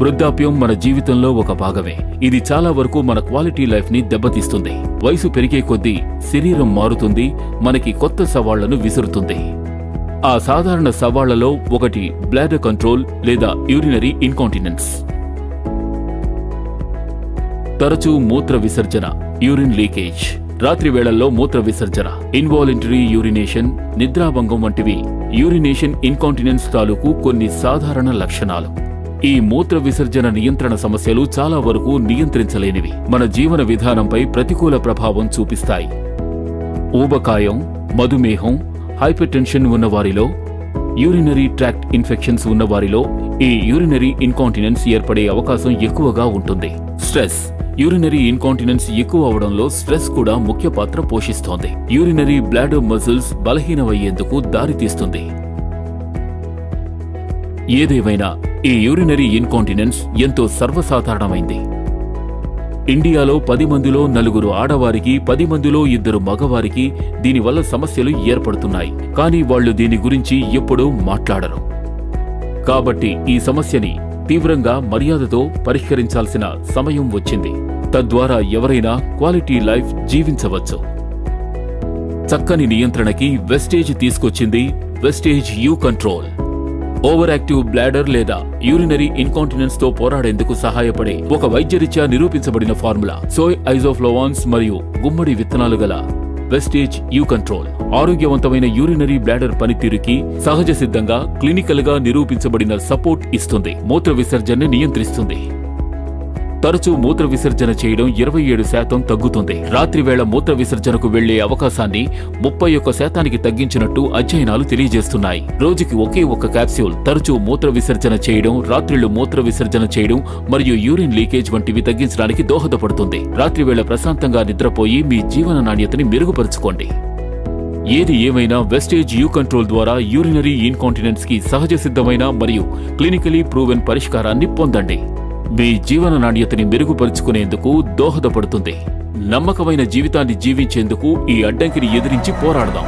వృద్ధాప్యం మన జీవితంలో ఒక భాగమే. ఇది చాలా వరకు మన క్వాలిటీ లైఫ్ ని దెబ్బతీస్తుంది. వయసు పెరిగే కొద్దీ శరీరం మారుతుంది, మనకి కొత్త సవాళ్లను విసురుతుంది. ఆ సాధారణ సవాళ్లలో ఒకటి బ్లాడర్ కంట్రోల్ లేదా యూరినరీ ఇన్కాంటినెన్స్. తరచూ మూత్ర విసర్జన, యూరిన్ లీకేజ్, రాత్రి వేళల్లో మూత్ర విసర్జన, ఇన్వాలంటరీ యూరినేషన్, నిద్రాభంగం వంటివి యూరినేషన్ ఇన్కాంటినెన్స్ తాలూకు కొన్ని సాధారణ లక్షణాలు. ఈ మూత్ర విసర్జన నియంత్రణ సమస్యలు చాలా వరకు నియంత్రించలేనివి, మన జీవన విధానంపై ప్రతికూల ప్రభావం చూపిస్తాయి. ఊబకాయం, మధుమేహం, హైపర్ టెన్షన్ ఉన్నవారిలో, యూరినరీ ట్రాక్ట్ ఇన్ఫెక్షన్స్ ఉన్నవారిలో ఈ యూరినరీ ఇన్కాంటినెన్స్ ఏర్పడే అవకాశం ఎక్కువగా ఉంటుంది. స్ట్రెస్, యూరినరీ ఇన్కాంటినెన్స్ ఎక్కువ అవడంలో స్ట్రెస్ కూడా ముఖ్య పాత్ర పోషిస్తోంది. యూరినరీ బ్లాడర్ మజిల్స్ బలహీనమయ్యేందుకు దారితీస్తుంది. ఏదేమైనా ఈ యూరినరీ ఇన్కాంటినెన్స్ ఎంతో సర్వసాధారణమైంది. ఇండియాలో 10 మందిలో 4 ఆడవారికి, 10 మందిలో 2 మగవారికి దీనివల్ల సమస్యలు ఏర్పడుతున్నాయి. కానీ వాళ్లు దీని గురించి ఎప్పుడూ మాట్లాడరు. కాబట్టి ఈ సమస్యని తీవ్రంగా మర్యాదతో పరిష్కరించాల్సిన సమయం వచ్చింది. తద్వారా ఎవరైనా క్వాలిటీ లైఫ్ జీవించవచ్చు. చక్కని నియంత్రణకి వెస్టేజ్ తీసుకొచ్చింది Vestige U control. Over active bladder లేదా యూరినరీ ఇన్కాంటినెన్స్ తో పోరాడేందుకు సహాయపడే ఒక వైద్యరీత్యా నిరూపించబడిన ఫార్ములా సోయ్ ఐజోఫ్లోవాన్స్ మరియు గుమ్మడి విత్తనాలు గల వెస్టేజ్ యూ కంట్రోల్ ఆరోగ్యవంతమైన యూరినరీ బ్లాడర్ పనితీరుకి సహజ సిద్ధంగా క్లినికల్ గా నిరూపించబడిన సపోర్ట్ ఇస్తుంది. మూత్ర విసర్జనని నియంత్రిస్తుంది. తరచూ మూత్ర విసర్జన చేయడం 27% తగ్గుతుంది. రాత్రివేళ మూత్ర విసర్జనకు వెళ్లే అవకాశాన్ని 31% తగ్గించినట్టు అధ్యయనాలు తెలియజేస్తున్నాయి. రోజుకి ఒకే ఒక్క క్యాప్సూల్ తరచూ మూత్ర విసర్జన చేయడం, రాత్రిళ్లు మూత్ర విసర్జన చేయడం మరియు యూరిన్ లీకేజ్ వంటివి తగ్గించడానికి దోహదపడుతుంది. రాత్రివేళ ప్రశాంతంగా నిద్రపోయి మీ జీవన నాణ్యతని మెరుగుపరుచుకోండి. ఏది ఏమైనా వెస్టేజ్ యూ కంట్రోల్ ద్వారా యూరినరీ ఇన్కాంటినెన్స్ కి సహజ సిద్ధమైన మరియు క్లినికలీ ప్రూవెన్ పరిష్కారాన్ని పొందండి. మీ జీవన నాణ్యతని మెరుగుపరుచుకునేందుకు దోహదపడుతుంది. నమ్మకమైన జీవితాన్ని జీవించేందుకు ఈ అడ్డంకిని ఎదిరించి పోరాడదాం.